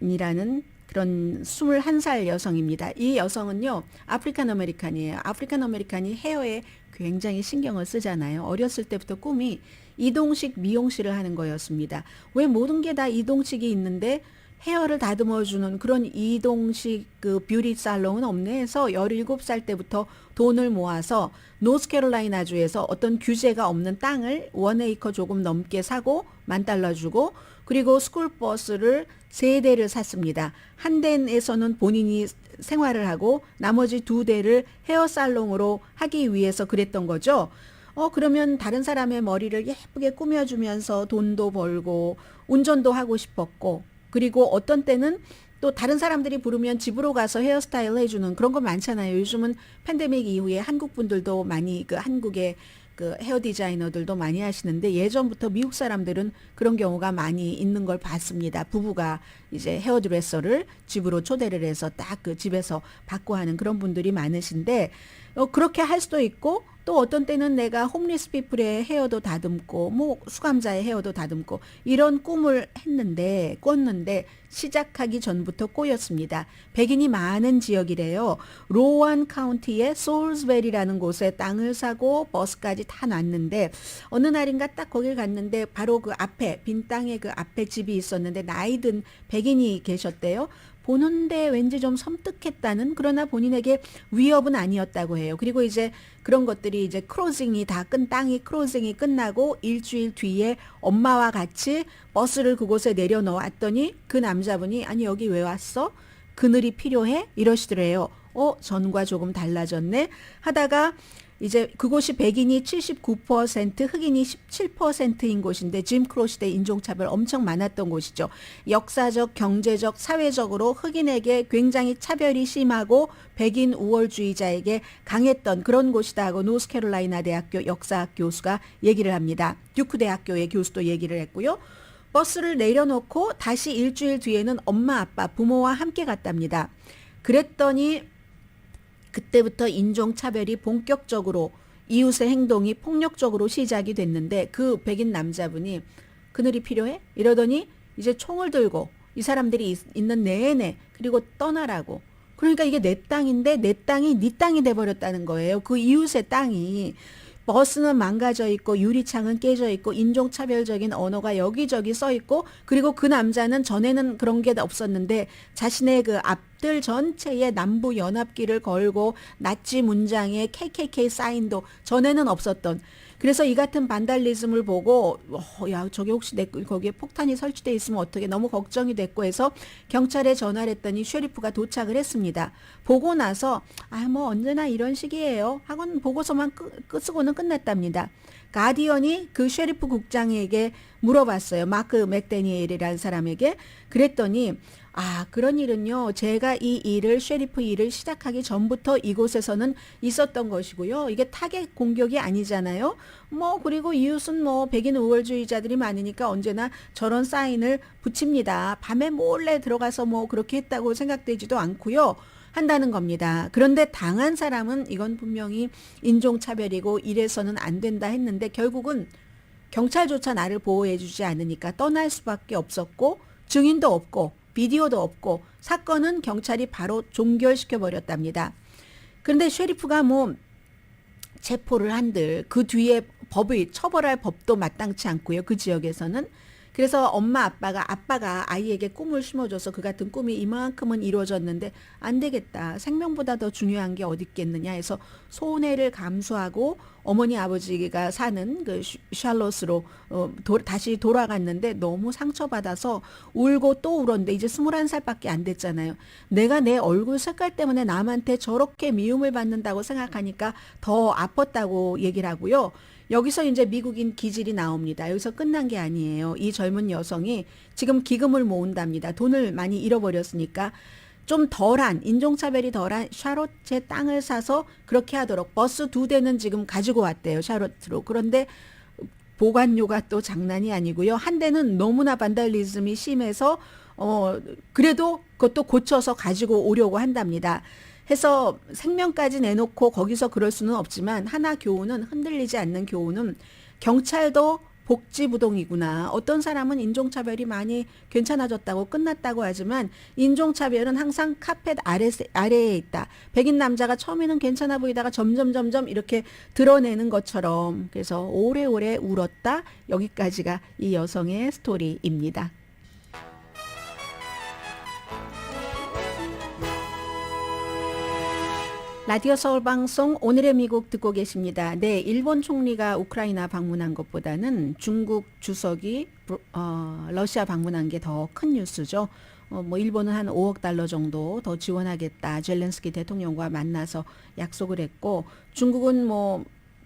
피트먼이라는 그런 21살 여성입니다. 이 여성은요. 아프리칸 아메리칸이에요. 아프리칸 아메리칸이 헤어에 굉장히 신경을 쓰잖아요. 어렸을 때부터 꿈이 이동식 미용실을 하는 거였습니다. 왜 모든 게 다 이동식이 있는데 헤어를 다듬어주는 그런 이동식 그 뷰티 살롱은 없네 해서 17살 때부터 돈을 모아서 노스캐롤라이나주에서 어떤 규제가 없는 땅을 1에이커 조금 넘게 사고 $10,000 주고 그리고 스쿨버스를 3대를 샀습니다. 한 대에서는 본인이 생활을 하고 나머지 2대를 헤어살롱으로 하기 위해서 그랬던 거죠. 그러면 다른 사람의 머리를 예쁘게 꾸며주면서 돈도 벌고 운전도 하고 싶었고 그리고 어떤 때는 또 다른 사람들이 부르면 집으로 가서 헤어스타일 해주는 그런 거 많잖아요. 요즘은 팬데믹 이후에 한국 분들도 많이 한국의 그 헤어 디자이너들도 많이 하시는데 예전부터 미국 사람들은 그런 경우가 많이 있는 걸 봤습니다. 부부가 이제 헤어드레서를 집으로 초대를 해서 딱 그 집에서 받고 하는 그런 분들이 많으신데 그렇게 할 수도 있고 또 어떤 때는 내가 홈리스 피플의 헤어도 다듬고 뭐 수감자의 헤어도 다듬고 이런 꿈을 꿨는데 시작하기 전부터 꼬였습니다. 백인이 많은 지역이래요. 로완 카운티의 솔스베리라는 곳에 땅을 사고 버스까지 다 놨는데 어느 날인가 딱 거길 갔는데 바로 그 앞에 빈 땅에 그 앞에 집이 있었는데 나이 든 백인이 계셨대요. 보는데 왠지 좀 섬뜩했다는 그러나 본인에게 위협은 아니었다고 해요. 그리고 이제 그런 것들이 이제 땅이 크로징이 끝나고 일주일 뒤에 엄마와 같이 버스를 그곳에 내려놓았더니 그 남자분이 아니 여기 왜 왔어? 그늘이 필요해? 이러시더래요. 전과 조금 달라졌네 하다가 이제 그곳이 백인이 79% 흑인이 17%인 곳인데 짐 크로 시대 인종차별 엄청 많았던 곳이죠. 역사적, 경제적, 사회적으로 흑인에게 굉장히 차별이 심하고 백인 우월주의자에게 강했던 그런 곳이다 하고 노스캐롤라이나 대학교 역사학 교수가 얘기를 합니다. 듀크 대학교의 교수도 얘기를 했고요. 버스를 내려놓고 다시 일주일 뒤에는 엄마, 아빠, 부모와 함께 갔답니다. 그랬더니 그때부터 인종차별이 본격적으로 이웃의 행동이 폭력적으로 시작이 됐는데 그 백인 남자분이 그늘이 필요해? 이러더니 이제 총을 들고 이 사람들이 있는 내내 그리고 떠나라고 그러니까 이게 내 땅인데 내 땅이 네 땅이 돼버렸다는 거예요. 그 이웃의 땅이. 버스는 망가져 있고 유리창은 깨져 있고 인종차별적인 언어가 여기저기 써 있고, 그리고 그 남자는 전에는 그런 게 없었는데 자신의 그 앞들 전체에 남부 연합기를 걸고 나치 문장에 KKK 사인도 전에는 없었던. 그래서 이 같은 반달리즘을 보고 야 저게 혹시 거기에 폭탄이 설치돼 있으면 어떻게, 너무 걱정이 됐고 해서 경찰에 전화를 했더니 쉐리프가 도착을 했습니다. 보고 나서 뭐 언제나 이런 식이에요 하고는 보고서만 쓰고는 끝냈답니다. 가디언이 그 쉐리프 국장에게 물어봤어요. 마크 맥데니엘이라는 사람에게. 그랬더니 그런 일은요, 제가 이 일을, 쉐리프 일을 시작하기 전부터 이곳에서는 있었던 것이고요. 이게 타겟 공격이 아니잖아요. 그리고 이웃은 백인 우월주의자들이 많으니까 언제나 저런 사인을 붙입니다. 밤에 몰래 들어가서 그렇게 했다고 생각되지도 않고요. 한다는 겁니다. 그런데 당한 사람은 이건 분명히 인종차별이고 이래서는 안 된다 했는데 결국은 경찰조차 나를 보호해주지 않으니까 떠날 수밖에 없었고, 증인도 없고 비디오도 없고, 사건은 경찰이 바로 종결시켜 버렸답니다. 그런데 쉐리프가 체포를 한들 그 뒤에 처벌할 법도 마땅치 않고요. 그 지역에서는. 그래서 아빠가 아이에게 꿈을 심어줘서 그 같은 꿈이 이만큼은 이루어졌는데 안 되겠다. 생명보다 더 중요한 게 어디 있겠느냐 해서 손해를 감수하고 어머니 아버지가 사는 그 샬롯으로 다시 돌아갔는데 너무 상처받아서 울고 또 울었는데 이제 21살밖에 안 됐잖아요. 내가 내 얼굴 색깔 때문에 남한테 저렇게 미움을 받는다고 생각하니까 더 아팠다고 얘기를 하고요. 여기서 이제 미국인 기질이 나옵니다. 여기서 끝난 게 아니에요. 이 젊은 여성이 지금 기금을 모은답니다. 돈을 많이 잃어버렸으니까 좀 덜한, 인종차별이 덜한 샤롯의 땅을 사서 그렇게 하도록 버스 2대는 지금 가지고 왔대요. 샤롯으로. 그런데 보관료가 또 장난이 아니고요. 한 대는 너무나 반달리즘이 심해서 그래도 그것도 고쳐서 가지고 오려고 한답니다. 해서 생명까지 내놓고 거기서 그럴 수는 없지만, 하나 교훈은, 흔들리지 않는 교훈은 경찰도 복지부동이구나. 어떤 사람은 인종차별이 많이 괜찮아졌다고 끝났다고 하지만 인종차별은 항상 카펫 아래에 있다. 백인 남자가 처음에는 괜찮아 보이다가 점점 이렇게 드러내는 것처럼. 그래서 오래오래 울었다. 여기까지가 이 여성의 스토리입니다. 라디오 서울 방송 오늘의 미국 듣고 계십니다. 네, 일본 총리가 우크라이나 방문한 것보다는 중국 주석이 러시아 방문한 게 더 큰 뉴스죠. 일본은 한 5억 달러 정도 더 지원하겠다. 젤렌스키 대통령과 만나서 약속을 했고, 중국은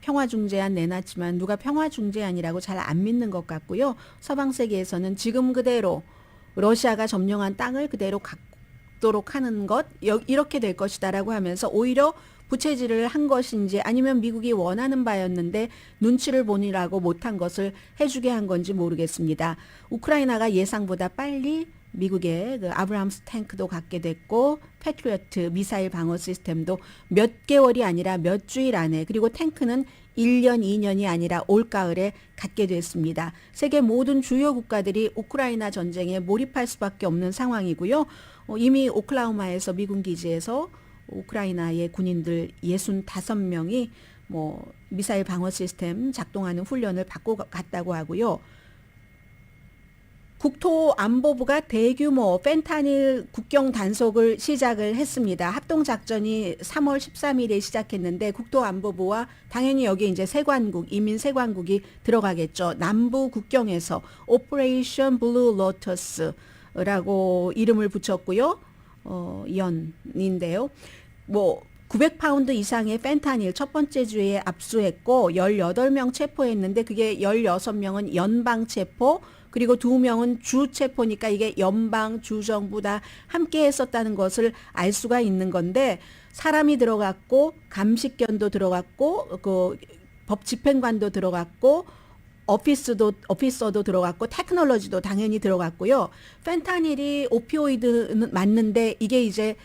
평화중재안 내놨지만 누가 평화중재안이라고 잘 안 믿는 것 같고요. 서방 세계에서는 지금 그대로 러시아가 점령한 땅을 그대로 갖도록 하는 것, 이렇게 될 것이다라고 하면서 오히려 부채질을 한 것인지 아니면 미국이 원하는 바였는데 눈치를 보느라고 못한 것을 해주게 한 건지 모르겠습니다. 우크라이나가 예상보다 빨리 미국의 그 아브람스 탱크도 갖게 됐고, 패트리어트 미사일 방어 시스템도 몇 개월이 아니라 몇 주일 안에, 그리고 탱크는 1년, 2년이 아니라 올가을에 갖게 됐습니다. 세계 모든 주요 국가들이 우크라이나 전쟁에 몰입할 수밖에 없는 상황이고요. 이미 오클라호마에서 미군 기지에서 우크라이나의 군인들 65명이 미사일 방어 시스템 작동하는 훈련을 받고 갔다고 하고요. 국토안보부가 대규모 펜타닐 국경 단속을 시작을 했습니다. 합동작전이 3월 13일에 시작했는데 국토안보부와 당연히 여기 이제 이민 세관국이 들어가겠죠. 남부 국경에서 오퍼레이션 블루 로터스라고 이름을 붙였고요. 연인데요. 900파운드 이상의 펜타닐 첫 번째 주에 압수했고 18명 체포했는데 그게 16명은 연방 체포, 그리고 2명은 주 체포니까 이게 연방, 주정부 다 함께 했었다는 것을 알 수가 있는 건데, 사람이 들어갔고 감식견도 들어갔고 그 법 집행관도 들어갔고 오피서도 들어갔고 테크놀로지도 당연히 들어갔고요. 펜타닐이 오피오이드는 맞는데 이게 이제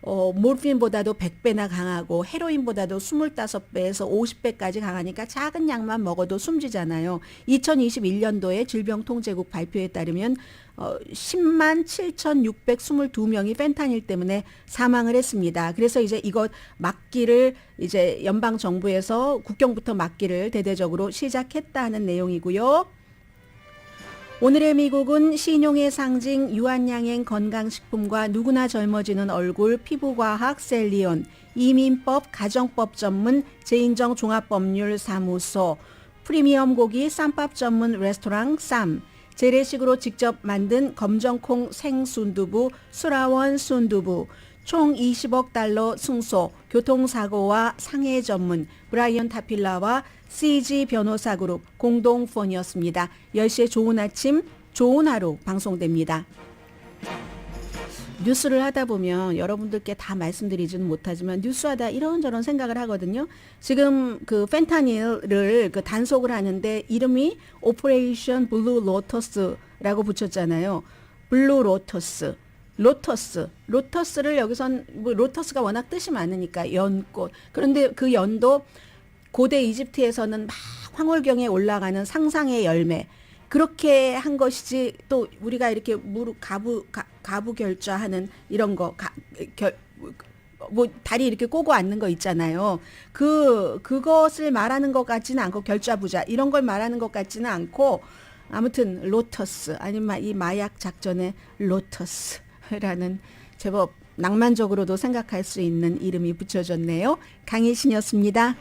모르핀보다도 100배나 강하고 헤로인보다도 25배에서 50배까지 강하니까 작은 양만 먹어도 숨지잖아요. 2021년도에 질병통제국 발표에 따르면 10만 7,622명이 펜타닐 때문에 사망을 했습니다. 그래서 이제 이것 막기를 이제 연방 정부에서 국경부터 막기를 대대적으로 시작했다는 내용이고요. 오늘의 미국은 신용의 상징 유한양행 건강식품과 누구나 젊어지는 얼굴 피부과학 셀리온, 이민법 가정법 전문 제인정 종합법률사무소, 프리미엄 고기 쌈밥 전문 레스토랑 쌈, 재래식으로 직접 만든 검정콩 생순두부 수라원 순두부, 총 20억 달러 승소, 교통사고와 상해 전문 브라이언 타필라와 CG 변호사 그룹 공동 후원이었습니다. 10시에 좋은 아침, 좋은 하루 방송됩니다. 뉴스를 하다 보면 여러분들께 다 말씀드리지는 못하지만 뉴스하다 이런저런 생각을 하거든요. 지금 그 펜타닐을 그 단속을 하는데 이름이 오퍼레이션 블루 로터스라고 붙였잖아요. 블루 로터스. 로터스를 여기선 뭐 로터스가 워낙 뜻이 많으니까 연꽃. 그런데 그 연도 고대 이집트에서는 막 황홀경에 올라가는 상상의 열매. 그렇게 한 것이지 또 우리가 이렇게 무릎 가부 결좌하는 이런 거 뭐 다리 이렇게 꼬고 앉는 거 있잖아요. 그것을 말하는 것 같지는 않고 결좌부자 이런 걸 말하는 것 같지는 않고 아무튼 로터스 아니면 이 마약 작전의 로터스라는 제법 낭만적으로도 생각할 수 있는 이름이 붙여졌네요. 강혜신이었습니다.